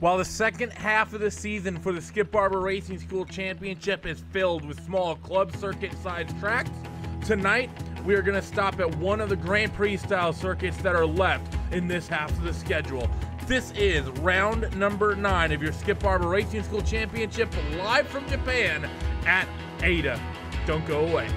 While the second half of the season for the Skip Barber Racing School Championship is filled with small club circuit-sized tracks, tonight we are going to stop at one of the Grand Prix style circuits that are left in this half of the schedule. This is round number 9 of your Skip Barber Racing School Championship live from Japan at Ada. Don't go away.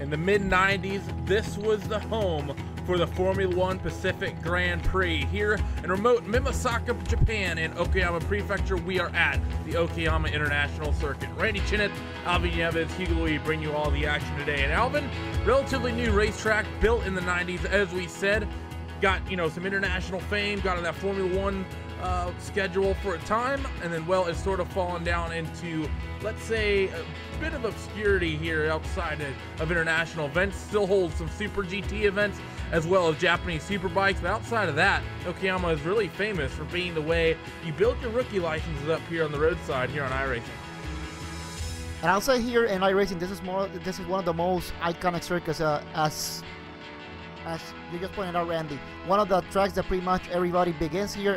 In the mid-90s, this was the home for the Formula One Pacific Grand Prix. Here in remote Mimasaka, Japan, in Okayama Prefecture, we are at the Okayama International Circuit. Randy Chinnet, Alvin Yevez, Hugo Louis bring you all the action today. And Alvin, relatively new racetrack, built in the 90s, as we said. Got, some international fame, got on that Formula One schedule for a time, and then, well, it's sort of fallen down into, let's say, a bit of obscurity here outside of international events. Still holds some Super GT events as well as Japanese Superbikes, but outside of that, Okayama is really famous for being the way you build your rookie licenses up here on the roadside here on iRacing. And I'll say here in iRacing, this is one of the most iconic circuits, as you just pointed out, Randy. One of the tracks that pretty much everybody begins here,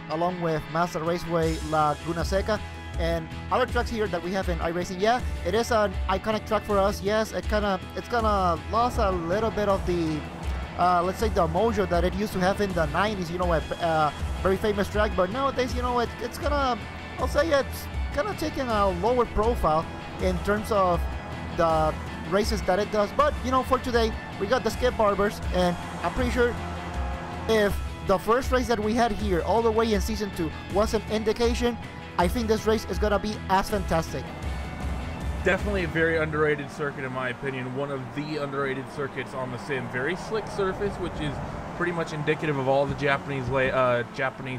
along with Mazda Raceway Laguna Seca, and other tracks here that we have in iRacing. Yeah, it is an iconic track for us. Yes, it's kind of lost a little bit of the, let's say, the mojo that it used to have in the 90s. A very famous track, but nowadays, it's gonna, I'll say, it's kind of taking a lower profile in terms of the races that it does. But for today, we got the Skip Barbers, and I'm pretty sure if the first race that we had here all the way in season 2 was an indication, I think this race is gonna be as fantastic. Definitely a very underrated circuit, in my opinion. One of the underrated circuits on the sim. Very slick surface, which is pretty much indicative of all the Japanese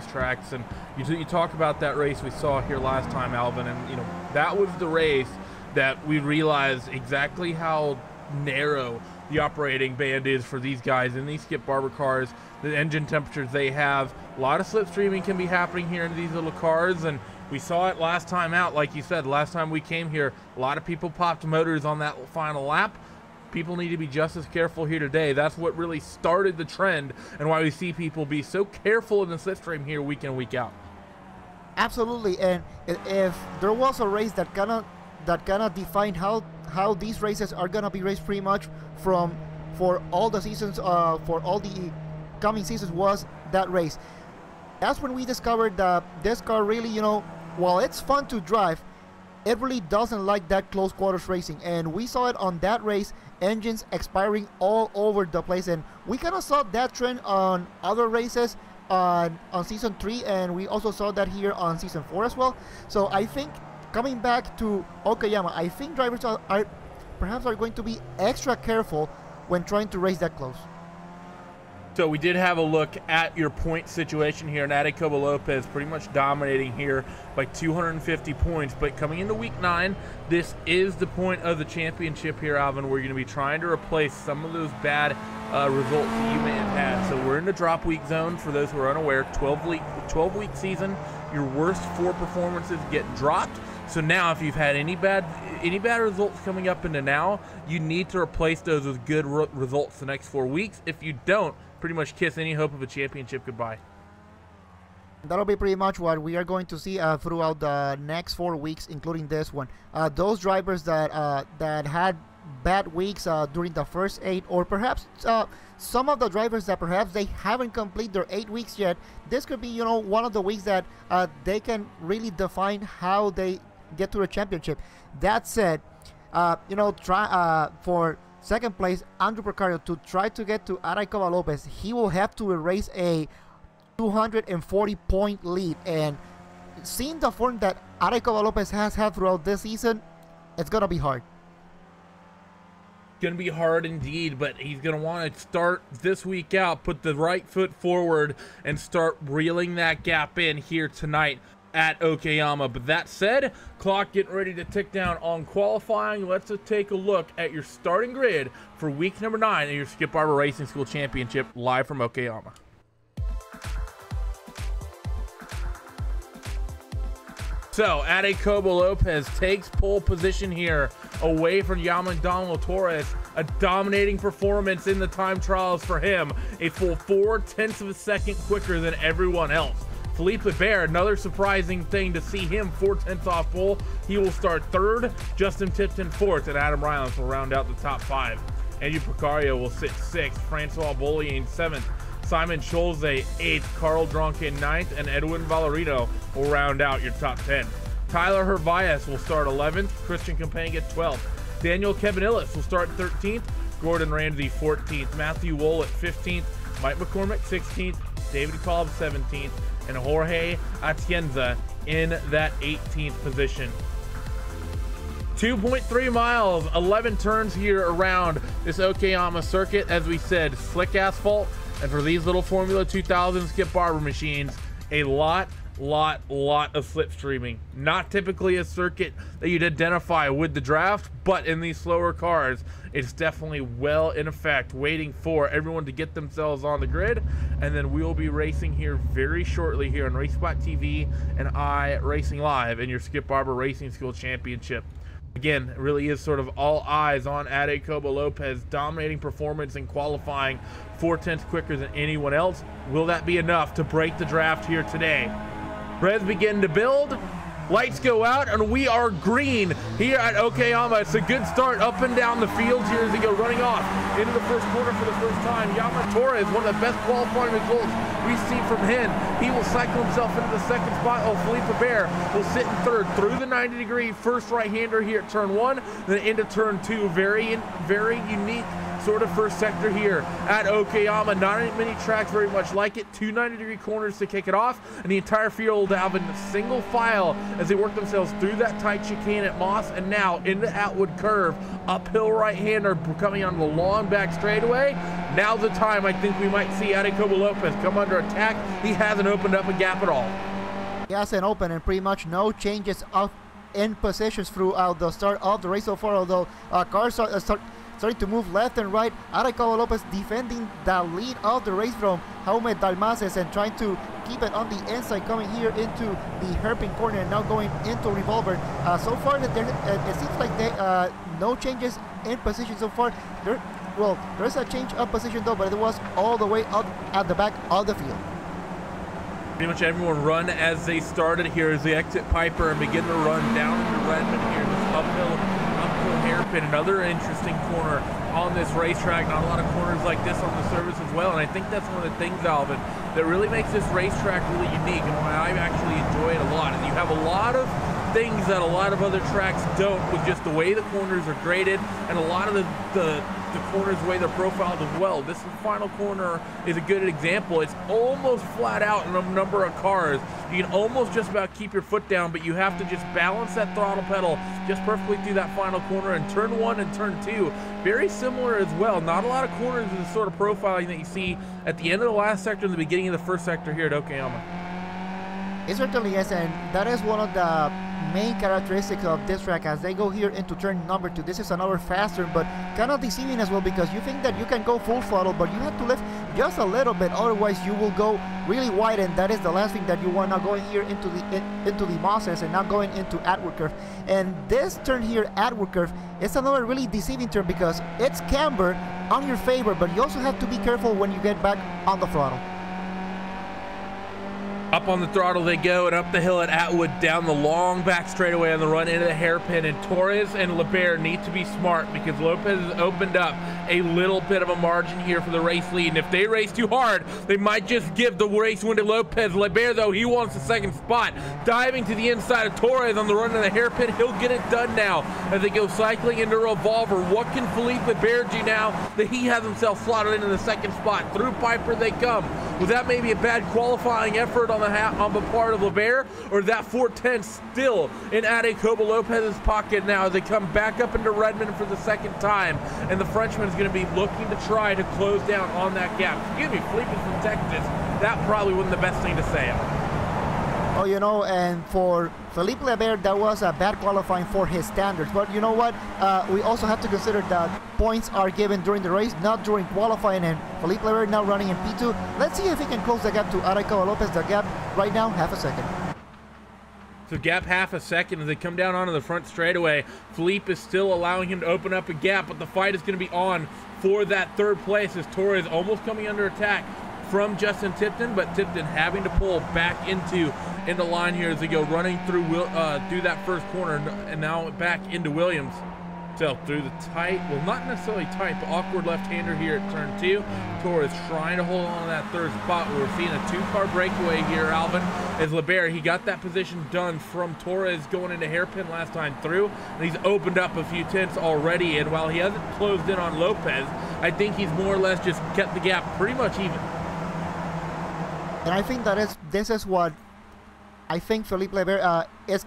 tracks. And you talk about that race we saw here last time, Alvin, and that was the race that we realized exactly how narrow the operating band is for these guys in these Skip Barber cars. The engine temperatures they have, a lot of slipstreaming can be happening here in these little cars, and we saw it last time out. Like you said, last time we came here, a lot of people popped motors on that final lap. People need to be just as careful here today. That's what really started the trend, and why we see people be so careful in the slipstream here week in, week out. Absolutely. And if there was a race that kind of defined how these races are gonna be raced pretty much for all the seasons, for all the coming seasons, was that race. That's when we discovered that this car really, while it's fun to drive, it really doesn't like that close quarters racing, and we saw it on that race, engines expiring all over the place, and we kind of saw that trend on other races on season 3, and we also saw that here on season 4 as well. So I think coming back to Okayama, I think drivers are perhaps going to be extra careful when trying to race that close. So we did have a look at your point situation here, and Okayama Lopez pretty much dominating here by 250 points. But coming into week 9, this is the point of the championship here, Alvin, where you're going to be trying to replace some of those bad results that you may have had. So we're in the drop week zone. For those who are unaware, 12-week season, your worst 4 performances get dropped. So now if you've had any bad results coming up into now, you need to replace those with good results the next 4 weeks. If you don't, pretty much kiss any hope of a championship goodbye. That'll be pretty much what we are going to see throughout the next 4 weeks, including this one. Those drivers that had bad weeks during the first 8, or perhaps some of the drivers that perhaps they haven't completed their 8 weeks yet, this could be, you know, one of the weeks that they can really define how they get to the championship. That said, you know, try for second place, Andrew Precario, to try to get to Okayama Lopez, he will have to erase a 240-point lead. And seeing the form that Okayama Lopez has had throughout this season, it's going to be hard. It's going to be hard indeed, but he's going to want to start this week out, put the right foot forward, and start reeling that gap in here tonight at Okayama. But that said, clock getting ready to tick down on qualifying. Let's take a look at your starting grid for week number 9 of your Skip Barber Racing School Championship, live from Okayama. So Okayama Lopez takes pole position here away from Yamadon Torres. A dominating performance in the time trials for him, a full 0.4 of a second quicker than everyone else. Felipe Bear, another surprising thing to see him 0.4 off pole. He will start 3rd, Justin Tipton 4th, and Adam Rylance will round out the top 5. Andrew Precario will sit 6th, Francois Bollier 7th, Simon Scholze 8th, Carl Dronkin 9th, and Edwin Valerino will round out your top 10. Tyler Hervias will start 11th, Christian Campanga 12th, Daniel Kevin Illis will start 13th, Gordon Ramsay 14th, Matthew Wool at 15th, Mike McCormick 16th, David Cobb 17th, and Jorge Atienza in that 18th position. 2.3 miles, 11 turns here around this Okayama circuit. As we said, slick asphalt, and for these little Formula 2000 Skip Barber machines, a lot of slipstreaming. Not typically a circuit that you'd identify with the draft, but in these slower cars, it's definitely well in effect, waiting for everyone to get themselves on the grid. And then we'll be racing here very shortly here on RaceSpotTV and iRacing Live in your Skip Barber Racing School Championship. Again, it really is sort of all eyes on Okayama Lopez, dominating performance in qualifying, 0.4 quicker than anyone else. Will that be enough to break the draft here today? Reds begin to build, lights go out, and we are green here at Okayama. It's a good start up and down the fields here as they go running off into the first corner for the first time. Yama Torres, one of the best qualifying results we see from him. He will cycle himself into the second spot. Oh, Felipe Bear will sit in 3rd through the 90-degree first right-hander here at turn 1, then into turn 2. Very unique sort of first sector here at Okayama. Not many tracks very much like it. 2 90-degree corners to kick it off, and the entire field having a single file as they work themselves through that tight chicane at Moss, and now into Atwood curve. Uphill right-hander coming on the long back straightaway. Now's the time I think we might see Okayama Lopez come under attack. He hasn't opened up a gap at all. He hasn't opened, and pretty much no changes in positions throughout the start of the race so far, although cars are starting to move left and right. Okayama Lopez defending the lead of the race from Jaume Dalmases and trying to keep it on the inside, coming here into the hairpin corner and now going into Revolver. So far, it seems like no changes in position so far. There's a change of position though, but it was all the way up at the back of the field. Pretty much everyone run as they started here as they exit Piper and begin to run down into Redmond here. This uphill hairpin, another interesting corner on this racetrack. Not a lot of corners like this on the surface as well, and I think that's one of the things, Alvin, that really makes this racetrack really unique, and why I actually enjoy it a lot. And you have a lot of things that a lot of other tracks don't, with just the way the corners are graded, and a lot of the corners, the way they're profiled as well. This final corner is a good example. It's almost flat out in a number of cars. You can almost just about keep your foot down, but you have to just balance that throttle pedal just perfectly through that final corner, and turn 1 and turn 2. Very similar as well. Not a lot of corners in the sort of profiling that you see at the end of the last sector and the beginning of the first sector here at Okayama. It certainly is, and that is one of the main characteristics of this track as they go here into turn number 2. This is another faster, but kind of deceiving as well, because you think that you can go full throttle, but you have to lift just a little bit, otherwise you will go really wide, and that is the last thing that you want, not going here into the Mosses and not going into Atwood Curve. And this turn here, Atwood Curve, is another really deceiving turn because it's camber on your favor, but you also have to be careful when you get back on the throttle. Up on the throttle they go, and up the hill at Atwood, down the long back straightaway on the run into the hairpin, and Torres and Barber need to be smart because Lopez has opened up a little bit of a margin here for the race lead, and if they race too hard, they might just give the race win to Lopez. Barber, though, he wants the second spot. Diving to the inside of Torres on the run to the hairpin, he'll get it done now as they go cycling into Revolver. What can Felipe Barber do now that he has himself slotted into the second spot? Through Piper they come. Was that maybe a bad qualifying effort on the part of Barber, or that 410 still in Adecobo Lopez's pocket now as they come back up into Redmond for the second time, and the Frenchman is going to be looking to try to close down on that gap. Excuse me, Felipe from Texas, that probably wasn't the best thing to say. Oh, you know, and for Felipe Barber, that was a bad qualifying for his standards. But you know what? We also have to consider that points are given during the race, not during qualifying. And Felipe Barber now running in P2. Let's see if he can close the gap to Adecobo Lopez. The gap right now, half a second. So gap half a second as they come down onto the front straightaway. Felipe is still allowing him to open up a gap, but the fight is going to be on for that third place as Torres almost coming under attack from Justin Tipton, but Tipton having to pull back into line here as they go running through that first corner, and now back into Williams. So through the tight, well, not necessarily tight, but awkward left-hander here at turn 2. Torres trying to hold on to that third spot. We're seeing a 2-car breakaway here, Alvin, as Barber, he got that position done from Torres going into hairpin last time through, and he's opened up a few tenths already, and while he hasn't closed in on Lopez, I think he's more or less just kept the gap pretty much even. And I think this is what I think Felipe Barber is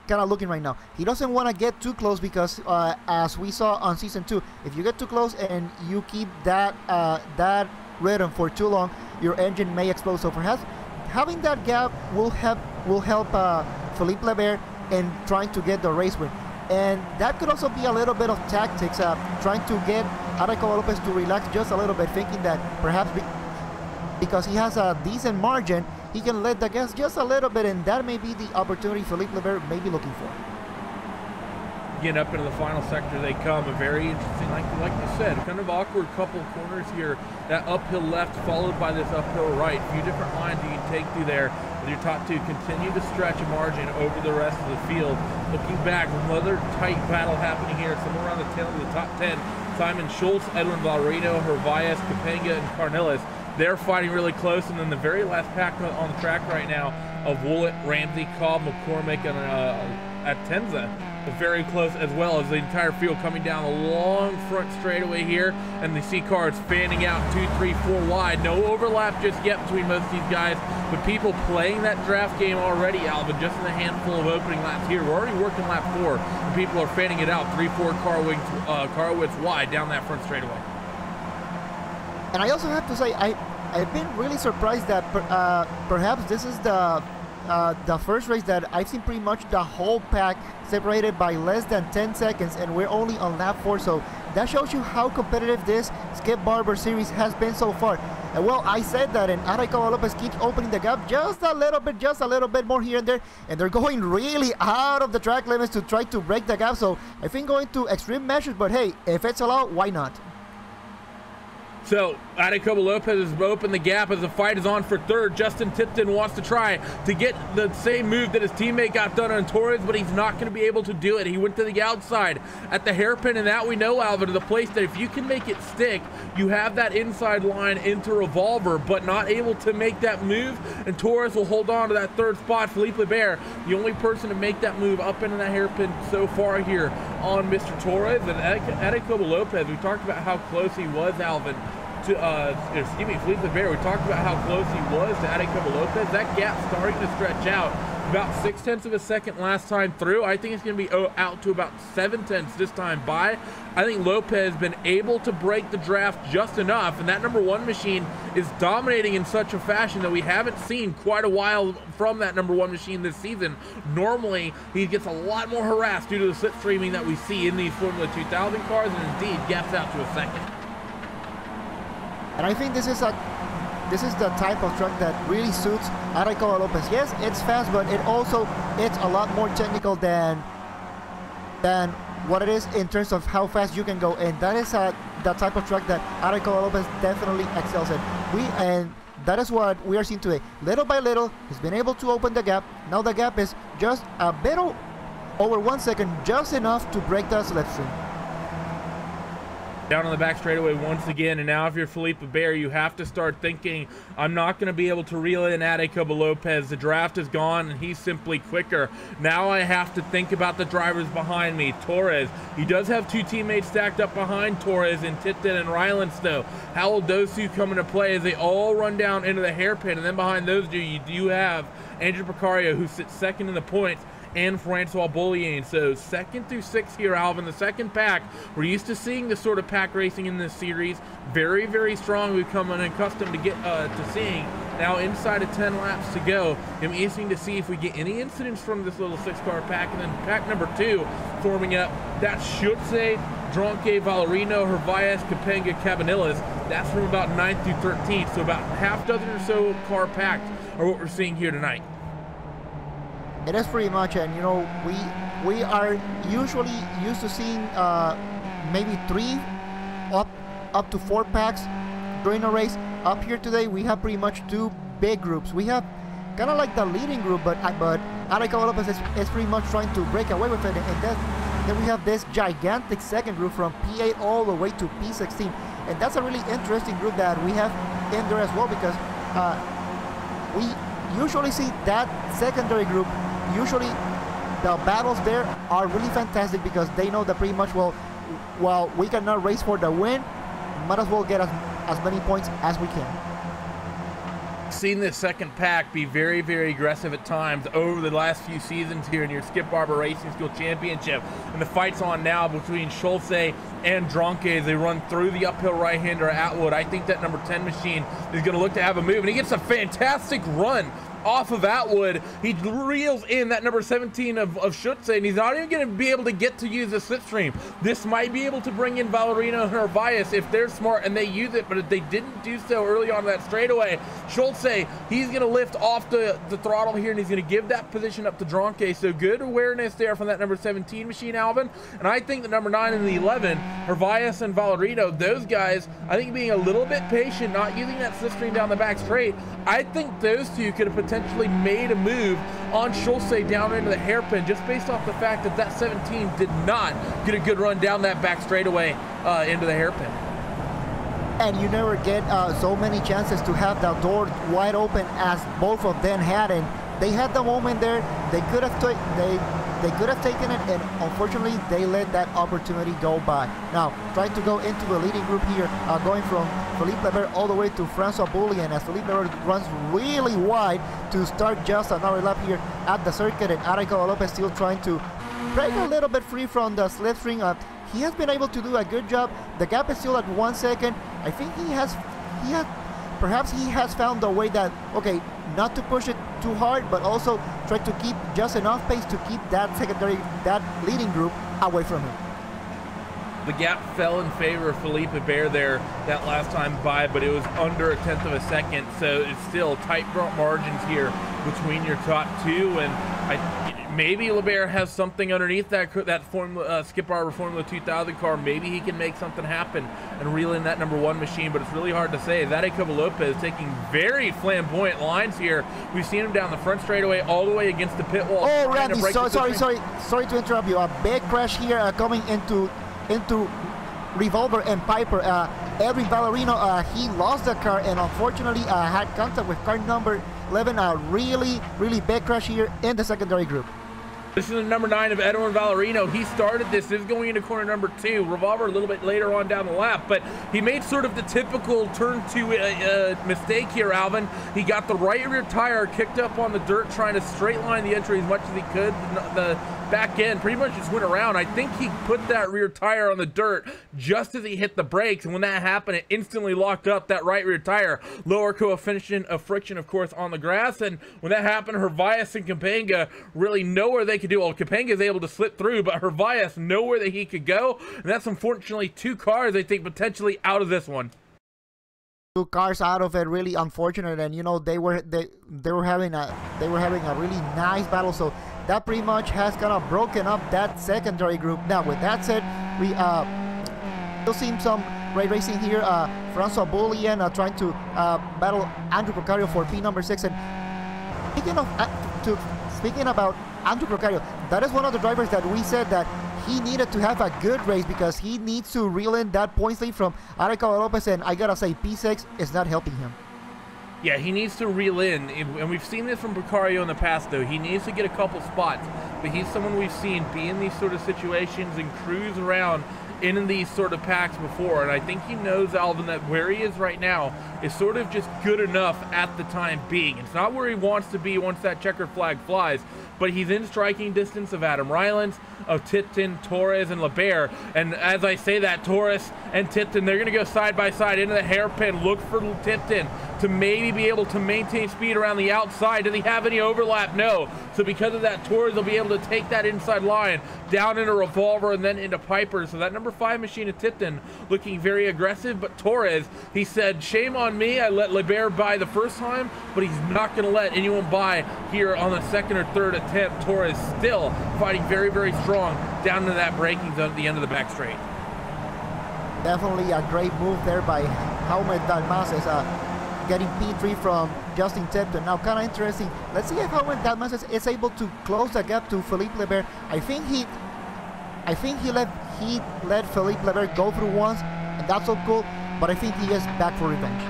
kind of looking right now. He doesn't want to get too close because as we saw on season 2, if you get too close and you keep that rhythm for too long, your engine may explode. So perhaps having that gap will help Felipe Barber in trying to get the race win. And that could also be a little bit of tactics, trying to get Adecobo Lopez to relax just a little bit, thinking that perhaps because he has a decent margin, he can let the gas just a little bit, and that may be the opportunity Felipe Barber may be looking for. Getting up into the final sector they come. A very interesting, like you said, kind of awkward couple of corners here. That uphill left followed by this uphill right. A few different lines you can take through there with your top two. Continue to stretch a margin over the rest of the field. Looking back, another tight battle happening here, somewhere around the tail of the top 10. Simon Schultz, Edwin Valrino, Hervias, Capenga, and Carnilis. They're fighting really close, and then the very last pack on the track right now of Woollett, Ramsey, Cobb, McCormick, and Atenza very close, as well as the entire field coming down a long front straightaway here, and the see cars fanning out 2, 3, 4 wide. No overlap just yet between most of these guys, but people playing that draft game already, Alvin, just in a handful of opening laps here. We're already working lap 4, and people are fanning it out 3, 4 car widths wide down that front straightaway. And I also have to say, I've been really surprised that perhaps this is the first race that I've seen pretty much the whole pack separated by less than 10 seconds, and we're only on lap 4. So that shows you how competitive this Skip Barber series has been so far. And well, I said that, and Adecobo Lopez keeps opening the gap just a little bit more here and there, and they're going really out of the track limits to try to break the gap. So I think going to extreme measures, but hey, if it's allowed, why not? So Jacobo Lopez has opened the gap as the fight is on for third. Justin Tipton wants to try to get the same move that his teammate got done on Torres, but he's not going to be able to do it. He went to the outside at the hairpin, and that we know, Alvin, is the place that if you can make it stick, you have that inside line into Revolver, but not able to make that move, and Torres will hold on to that third spot. Felipe Bear, the only person to make that move up into that hairpin so far here on Mr. Torres. And Jacobo Lopez, we talked about how close he was, Alvin, to, excuse me, Felipe Bear, we talked about how close he was to Jacobo Lopez. That gap starting to stretch out. About 0.6 of a second last time through. I think it's going to be out to about 0.7 this time by. I think Lopez has been able to break the draft just enough, and that number 1 machine is dominating in such a fashion that we haven't seen quite a while from that number 1 machine this season. Normally, he gets a lot more harassed due to the slipstreaming that we see in these Formula 2000 cars, and indeed gaps out to a second. And I think this is the type of truck that really suits Jacobo Lopez. Yes, it's fast, but it's a lot more technical than what it is in terms of how fast you can go, and that is the type of truck that Jacobo Lopez definitely excels in. And that is what we are seeing today. Little by little, he's been able to open the gap. Now the gap is just a bit over 1 second, just enough to break the slipstream. Down on the back straightaway once again, and now if you're Felipe Bear, you have to start thinking, I'm not going to be able to reel in Jacobo Lopez. The draft is gone, and he's simply quicker. Now I have to think about the drivers behind me. Torres, he does have 2 teammates stacked up behind Torres in Tipton and Rylands, how will those 2 come into play as they all run down into the hairpin? And then behind those 2, you do have Andrew Picario, who sits second in the points, and Francois Bouliane. So 2nd through 6th here, Alvin, the second pack. We're used to seeing this sort of pack racing in this series. Very, very strong. We've come unaccustomed to get to seeing. Now inside of 10 laps to go. I'm interesting to see if we get any incidents from this little 6-car pack. And then pack number 2 forming up. That's Schutze, Dronke, Valerino, Hervayas, Capenga, Cabanillas. That's from about 9th through 13th. So about half dozen or so car packed are what we're seeing here tonight. It is pretty much, and you know, we are usually used to seeing maybe 3 up to 4 packs during a race. Up here today, we have pretty much 2 big groups. We have kind of like the leading group, but Jacobo Lopez is pretty much trying to break away with it, and then we have this gigantic second group from P8 all the way to P16, and that's a really interesting group that we have in there as well, because we usually see that secondary group. Usually the battles there are really fantastic because they know that pretty much, well, we cannot race for the win, might as well get as many points as we can. Seen this second pack be very, very aggressive at times over the last few seasons here in your Skip Barber Racing School Championship. And the fight's on now between Schulze and Dronke as they run through the uphill right-hander Atwood. I think that number 10 machine is going to look to have a move, and he gets a fantastic run off of Atwood. He reels in that number 17 of Schutze, and he's not even going to be able to get to use the slipstream. This might be able to bring in Valerino and Hervayas if they're smart and they use it, but if they didn't do so early on that straightaway, Schulze, he's going to lift off the throttle here, and he's going to give that position up to Dronke. So good awareness there from that number 17 machine, Alvin. And I think the number 9 and the 11, Hervayas and Valerino, those guys, I think being a little bit patient, not using that slipstream down the back straight, I think those 2 could have potentially made a move on Schulze down into the hairpin just based off the fact that that 17 did not get a good run down that back straightaway into the hairpin. And you never get so many chances to have the door wide open as both of them had, and they had the moment there. They could have taken it, and unfortunately they let that opportunity go by. Now trying to go into the leading group here, going from Felipe Bear all the way to Francois Bouliane, as Felipe Bear runs really wide to start just another lap here at the circuit, and Jacobo Lopez still trying to break a little bit free from the slipstream. He has been able to do a good job. The gap is still at 1 second. I think perhaps he has found a way that, okay, not to push it too hard, but also try to keep just enough pace to keep that leading group away from him. The gap fell in favor of Felipe Bear there that last time by, but it was under 1/10 of a second, so it's still tight margins here between your top 2, and Maybe LeBaire has something underneath that Skip Barber Formula 2000 car. Maybe he can make something happen and reel in that number 1 machine, but it's really hard to say. That Jacobo Lopez taking very flamboyant lines here. We've seen him down the front straightaway all the way against the pit wall. Oh, Randy, sorry to interrupt you. A big crash here coming into Revolver and Piper. Edwin Ballerino, he lost the car and unfortunately had contact with car number 11. A really big crash here in the secondary group. This is the number 9 of Edwin Ballerino. He started this. This is going into corner number 2. Revolver a little bit later on down the lap, but he made sort of the typical turn 2 mistake here, Alvin. He got the right rear tire kicked up on the dirt, trying to straight line the entry as much as he could. The back end pretty much just went around. I think he put that rear tire on the dirt just as he hit the brakes, and when that happened, it instantly locked up that right rear tire. Lower coefficient of friction, of course, on the grass, and when that happened, Hervias and Capanga really know where they could do. Well, Capanga is able to slip through, but Hervias know where that he could go, and that's unfortunately 2 cars, I think, potentially out of this one. 2 cars out of it, really unfortunate, and you know they were having a really nice battle, so that pretty much has kind of broken up that secondary group. Now, with that said, we still seeing some great racing here. Francois Boulian trying to battle Andrew Procario for P number 6. And speaking about Andrew Procario, that is one of the drivers that we said that he needed to have a good race because he needs to reel in that points lead from Jacobo Lopez, and I gotta say P6 is not helping him. Yeah, he needs to reel in, and we've seen this from Procario in the past, though. He needs to get a couple spots, but he's someone we've seen be in these sort of situations and cruise around in these sort of packs before, and I think he knows, Alvin, that where he is right now is sort of just good enough at the time being. It's not where he wants to be once that checkered flag flies, but he's in striking distance of Adam Rylands, of Tipton, Torres, and LeBaire. And as I say that, Torres and Tipton, they're going to go side by side into the hairpin. Look for Tipton to maybe be able to maintain speed around the outside. Does he have any overlap? No. So because of that, Torres will be able to take that inside line down into Revolver and then into Piper. So that number 5 machine of Tipton looking very aggressive, but Torres, he said, shame on me, I let LeBaire by the first time, but he's not going to let anyone by here on the 2nd or 3rd attempt. Torres still fighting very, very strong down into that braking zone at the end of the back straight. Definitely a great move there by Jaume Dalmases, getting P3 from Justin Tipton. Now, kind of interesting. Let's see if Jaume Dalmases is able to close the gap to Philippe LeBaire. I think he let Philippe LeBaire go through once, and that's so cool. But I think he is back for revenge.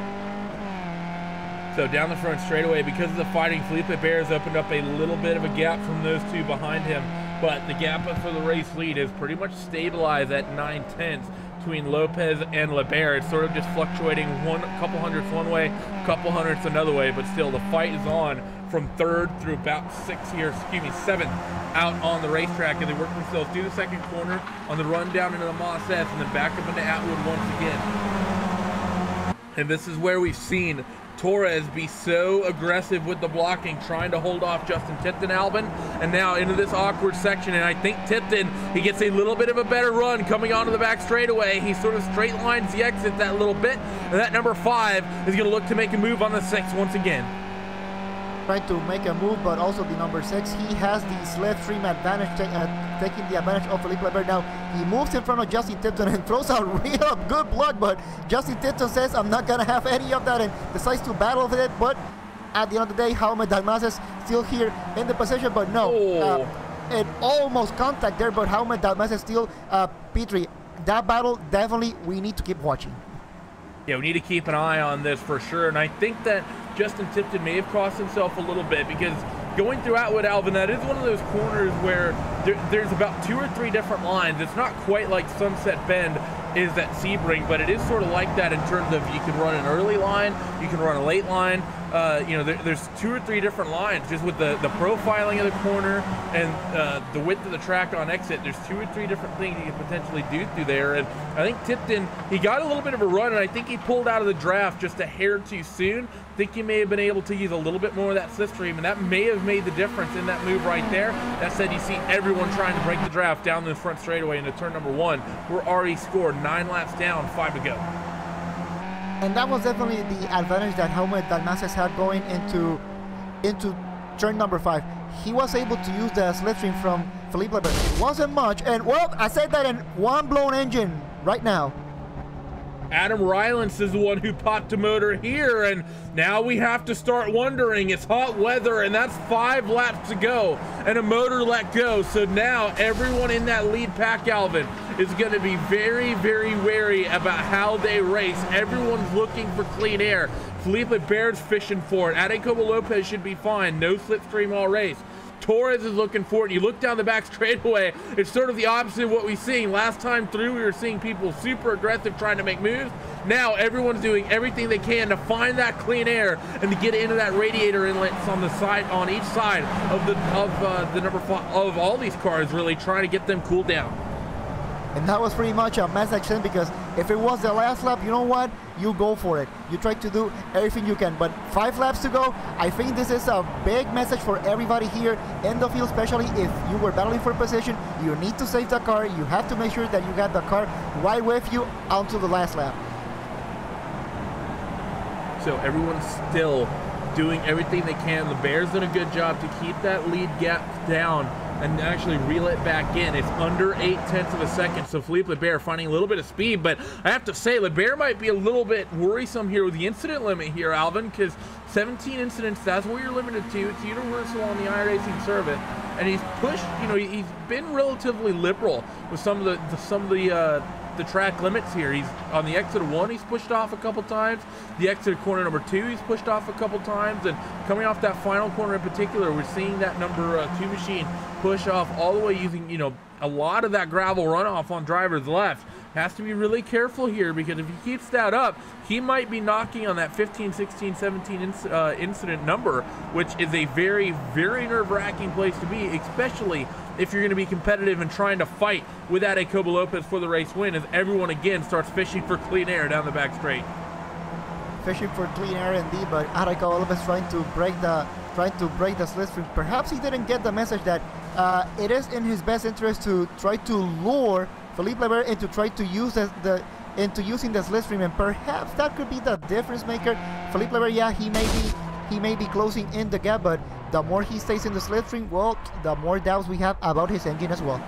So down the front straightaway, because of the fighting, Philippe LeBaire has opened up a little bit of a gap from those 2 behind him, but the gap up for the race lead is pretty much stabilized at 9/10 between Lopez and LeBaire. It's sort of just fluctuating a couple hundredths one way, a couple hundredths another way, but still the fight is on from 3rd through about 7th out on the racetrack, and they work themselves through the 2nd corner on the run down into the Moss S and then back up into Atwood once again. And this is where we've seen Torres be so aggressive with the blocking, trying to hold off Justin Tipton, Alvin, and now into this awkward section, and I think Tipton, he gets a little bit of a better run coming onto the back straightaway. He sort of straight lines the exit that little bit, and that number 5 is going to look to make a move on the 6 once again. Trying to make a move, but also the number 6, he has the slipstream advantage, taking the advantage of Philippe LeBaire. Now he moves in front of Justin Tipton and throws a real good block, but Justin Tipton says, I'm not gonna have any of that, and decides to battle with it. But at the end of the day, Jaume Dalmases still here in the position, but no, it almost contact there, but Jaume Dalmases still P3. That battle, definitely we need to keep watching. Yeah, we need to keep an eye on this for sure, and I think that Justin Tipton may have cost himself a little bit, because going through Atwood, Alvin, that is one of those corners where there's about 2 or 3 different lines. It's not quite like Sunset Bend is at Sebring, but it is sort of like that in terms of you can run an early line, you can run a late line. You know, there's 2 or 3 different lines just with the profiling of the corner and the width of the track on exit. There's 2 or 3 different things you can potentially do through there, and I think Tipton, he got a little bit of a run, and I think he pulled out of the draft just a hair too soon. I think he may have been able to use a little bit more of that slipstream, and that may have made the difference in that move right there. That said, you see everyone trying to break the draft down the front straightaway into turn number 1. We're already scored 9 laps down, 5 to go. And that was definitely the advantage that Jaume Dalmases had going into turn number 5. he was able to use the slipstream from Felipe Leber. It wasn't much, and well, I said that in one blown engine right now. Adam Rylance is the one who popped a motor here, and now we have to start wondering. It's hot weather, and that's 5 laps to go, and a motor let go. So now everyone in that lead pack, Alvin, is going to be very, very wary about how they race. Everyone's looking for clean air. Felipe Leber's fishing for it. Jacobo Lopez should be fine. No slipstream all race. Torres is looking for it. You look down the back straightaway, it's sort of the opposite of what we've seen. Last time through, we were seeing people super aggressive trying to make moves. Now everyone's doing everything they can to find that clean air and to get into that radiator inlets on the side, on each side of the number 5 of all these cars, really trying to get them cooled down. And that was pretty much a message sent, because if it was the last lap, you know what? You go for it. You try to do everything you can. But 5 laps to go, I think this is a big message for everybody here in the field, especially if you were battling for position. You need to save the car. You have to make sure that you got the car right with you until the last lap. So everyone's still doing everything they can. The Bears done a good job to keep that lead gap down and actually reel it back in. It's under 0.8 of a second, so Felipe Leber finding a little bit of speed, but I have to say, Leber might be a little bit worrisome here with the incident limit here, Alvin, because 17 incidents, that's what you're limited to. It's universal on the iRacing service, and he's pushed, you know, he's been relatively liberal with some of the track limits here. He's on the exit of 1, he's pushed off a couple times. The exit of corner number 2, he's pushed off a couple times, and coming off that final corner in particular, we're seeing that number 2 machine push off all the way using, you know, a lot of that gravel runoff on driver's left. Has to be really careful here, because if he keeps that up, he might be knocking on that 15, 16, 17 incident number, which is a very, very nerve-wracking place to be, especially if you're going to be competitive and trying to fight with that Jacobo Lopez for the race win, as everyone again starts fishing for clean air down the back straight. Fishing for clean air indeed, but Jacobo Lopez trying to break the slipstream. Perhaps he didn't get the message that it is in his best interest to try to lure Felipe Leber into try to use into using the slipstream, and perhaps that could be the difference maker. Felipe Leber, yeah, he may be closing in the gap, but the more he stays in the slipstream, well, the more doubts we have about his engine as well.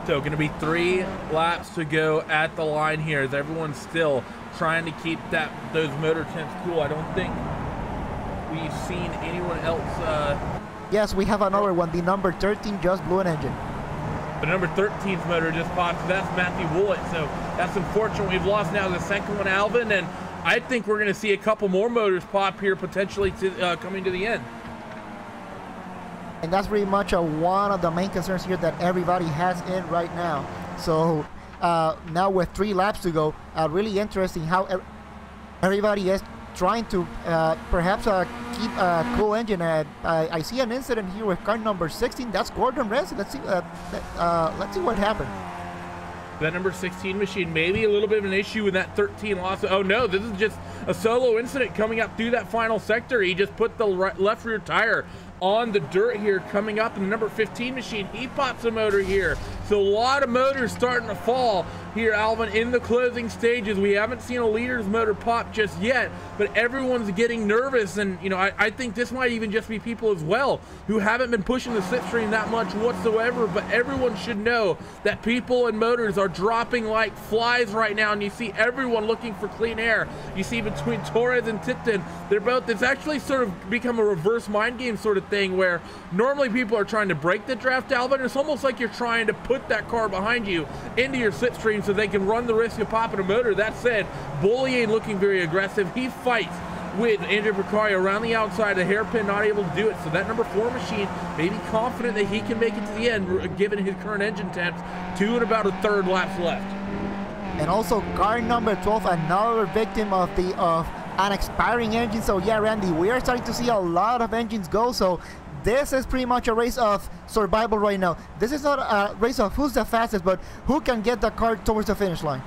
So going to be 3 laps to go at the line here, as everyone's still trying to keep those motor temps cool. I don't think we've seen anyone else. Yes, we have another one. The number 13 just blew an engine. The number 13's motor just popped. That's Matthew Woollett. So that's unfortunate. We've lost now the second one, Alvin, and I think we're going to see a couple more motors pop here, potentially coming to the end. And that's pretty much one of the main concerns here that everybody has in right now. So now with 3 laps to go, really interesting how everybody is trying to perhaps keep a cool engine. I see an incident here with car number 16. That's Gordon Renzi. Let's see what happened. That number 16 machine, maybe a little bit of an issue with that 13 loss. Oh no, this is just a solo incident coming up through that final sector. He just put the left rear tire on the dirt here coming up, in the number 15 machine, he pops a motor here. So a lot of motors starting to fall here, Alvin, in the closing stages. We haven't seen a leader's motor pop just yet, but everyone's getting nervous, and you know, I think this might even just be people as well who haven't been pushing the slipstream that much whatsoever, but everyone should know that people and motors are dropping like flies right now, and you see everyone looking for clean air. You see between Torres and Tipton, they're both, it's actually sort of become a reverse mind game sort of thing, where normally people are trying to break the draft, Alvin. It's almost like you're trying to put that car behind you into your slipstream so they can run the risk of popping a motor. That said, Bullier looking very aggressive. He fights with Andrew Picario around the outside, the hairpin not able to do it. So that number 4 machine may be confident that he can make it to the end given his current engine temps. 2 and about a third laps left. And also car number 12, another victim of an expiring engine. So yeah, Randy, we are starting to see a lot of engines go. So this is pretty much a race of survival right now. This is not a race of who's the fastest, but who can get the car towards the finish line.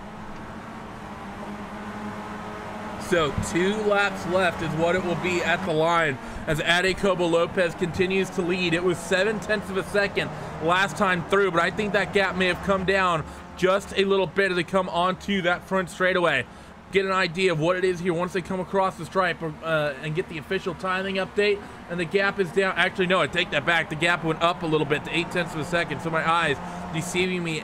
So 2 laps left is what it will be at the line as Jacobo Lopez continues to lead. It was 0.7 of a second last time through, but I think that gap may have come down just a little bit as they come onto that front straightaway. get an idea of what it is here once they come across the stripe and get the official timing update. And the gap is down. Actually, no, I take that back. The gap went up a little bit to 0.8 of a second. So my eyes deceiving me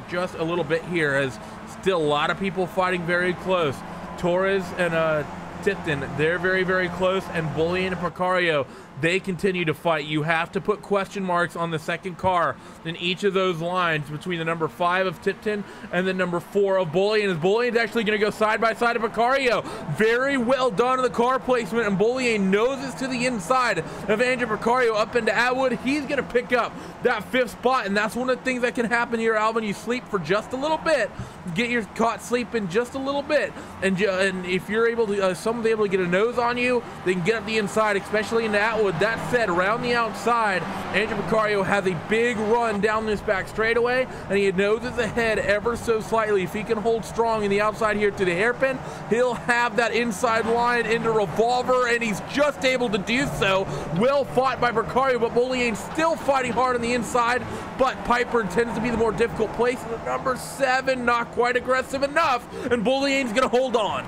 just a little bit here, as still a lot of people fighting very close. Torres and Tipton, they're very, very close, and Bullion and Precario, they continue to fight. You have to put question marks on the second car in each of those lines between the number 5 of Tipton and the number 4 of Bullion, as Bullion's actually going to go side by side of Precario. Very well done in the car placement, and Bullion noses to the inside of Andrew Precario up into Atwood. He's going to pick up that 5th spot, and that's one of the things that can happen here, Alvin. You sleep for just a little bit, get your caught sleeping just a little bit, and if you're able to, someone's able to get a nose on you, they can get up the inside, especially into Atwood. That said, around the outside, Andrew Precario has a big run down this back straightaway, and he noses ahead ever so slightly. If he can hold strong in the outside here to the hairpin, he'll have that inside line into Revolver, and he's just able to do so. Well fought by Precario, but Bullion still fighting hard on the inside, but Piper tends to be the more difficult place. And the number 7, not quite aggressive enough, and Bullion's gonna hold on.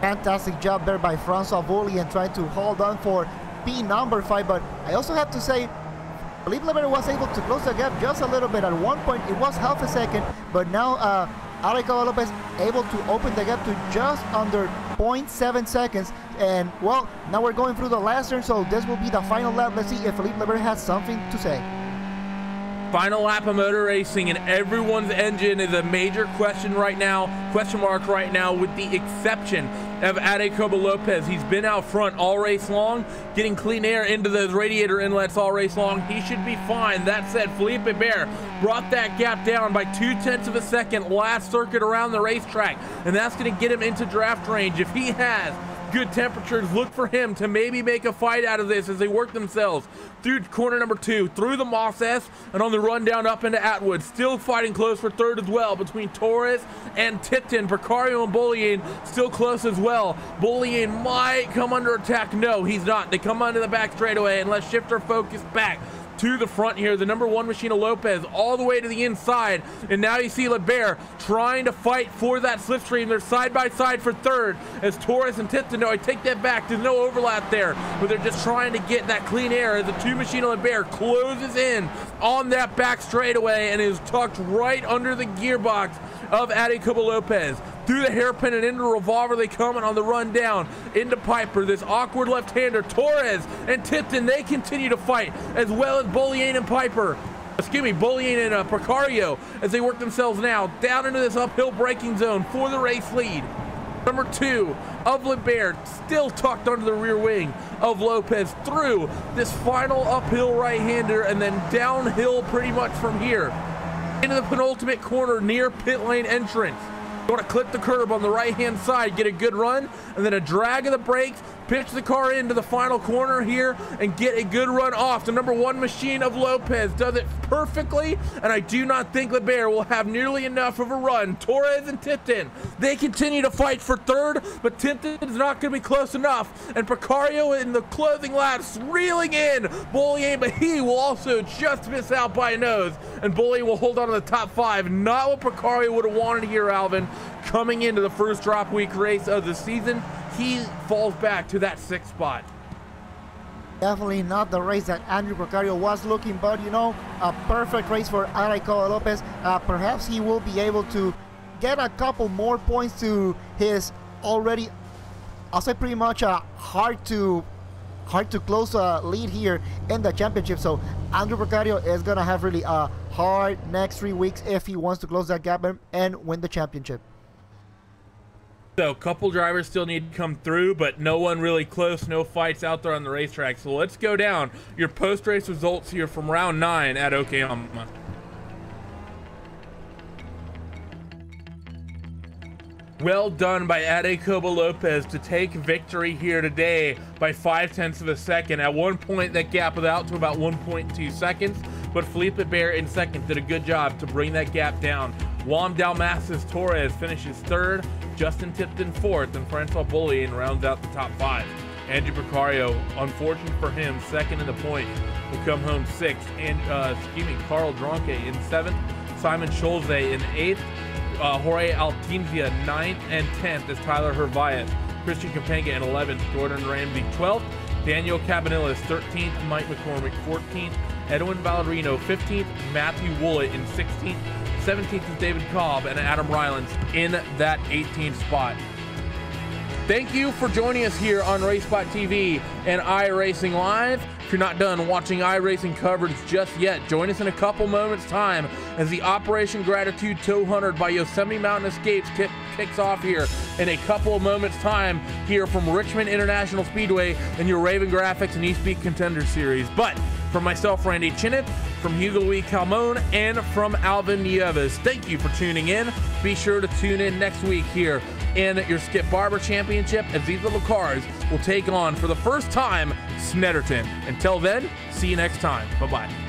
Fantastic job there by Francois Bullion trying to hold on for P number 5, but I also have to say Felipe Lever was able to close the gap just a little bit. At one point it was half a second, but now Areco Lopez able to open the gap to just under 0.7 seconds. And well, now we're going through the last turn, so this will be the final lap. Let's see if Felipe Lever has something to say. Final lap of motor racing, and everyone's engine is a major question mark right now, with the exception of Arecoba Lopez. He's been out front all race long, getting clean air into those radiator inlets all race long. He should be fine. That said, Felipe Bear brought that gap down by 0.2 of a second last circuit around the racetrack, and that's going to get him into draft range. If he has good temperatures, look for him to maybe make a fight out of this as they work themselves through corner number 2, through the Moss S, and on the run down up into Atwood. Still fighting close for 3rd as well between Torres and Tipton. Precario and Bullion still close as well. Bullion might come under attack. No, he's not. They come onto the back straightaway, and let's shift our focus back to the front here. The number 1 machine of Lopez all the way to the inside, and now you see LeBear trying to fight for that slipstream. They're side by side for 3rd as Torres and Tipton. No, I take that back. There's no overlap there, but they're just trying to get that clean air as the 2 machine of LeBear closes in on that back straightaway and is tucked right under the gearbox of Arecoba Lopez. Through the hairpin and into Revolver they come, and on the run down into Piper, this awkward left-hander. Torres and Tipton, they continue to fight, as well as Bullion and Piper. Excuse me, Bullion and Precario, as they work themselves now down into this uphill braking zone for the race lead. Number 2 of LeBear still tucked under the rear wing of Lopez through this final uphill right-hander, and then downhill pretty much from here into the penultimate corner near pit lane entrance. You want to clip the curb on the right-hand side, get a good run, and then a drag of the brakes, pitch the car into the final corner here, and get a good run off. The number 1 machine of Lopez does it perfectly, and I do not think LeBear will have nearly enough of a run. Torres and Tipton, they continue to fight for 3rd, but Tipton's not going to be close enough, and Precario in the closing laps reeling in Bullion, but he will also just miss out by a nose, and Bullion will hold on to the top 5. Not what Precario would have wanted here, Alvin. Coming into the first drop week race of the season, he falls back to that 6th spot. Definitely not the race that Andrew Precario was looking, but you know, a perfect race for Arecoba Lopez. Perhaps he will be able to get a couple more points to his already, I'll say pretty much a hard to close lead here in the championship. So Andrew Precario is gonna have really a hard next 3 weeks if he wants to close that gap and win the championship. So a couple drivers still need to come through, but no one really close, no fights out there on the racetrack. So let's go down your post-race results here from round 9 at Okayama. Well done by Arecoba Lopez to take victory here today by 0.5 of a second. At one point, that gap was out to about 1.2 seconds, but Felipe Bear in 2nd did a good job to bring that gap down. Juan Dalmasas Torres finishes 3rd, Justin Tipton 4th, and Francois Bullion rounds out the top 5. Andrew Precario, unfortunate for him, 2nd in the point, will come home 6th. And Carl Dronke in 7th, Simon Scholze in 8th, Jorge Altinzia 9th and 10th is Tyler Hervias. Christian Capenga in 11th. Gordon Ramsay 12th. Daniel Cabanillas 13th. Mike McCormick 14th. Edwin Ballerino 15th. Matthew Woollett in 16th. 17th is David Cobb and Adam Rylands in that 18th spot. Thank you for joining us here on RaceSpotTV and iRacing Live. If you're not done watching iRacing coverage just yet, join us in a couple moments' time as the Operation Gratitude 200 by Yosemite Mountain Escapes kicks off here in a couple of moments' time here from Richmond International Speedway in your Raven Graphics and East Peak Contender Series. But from myself, Randy Chineth, from Hugo Louis Calmon, and from Alvin Nieves, thank you for tuning in. Be sure to tune in next week here in your Skip Barber Championship as these little cars will take on, for the first time, Snetterton. Until then, see you next time. Bye-bye.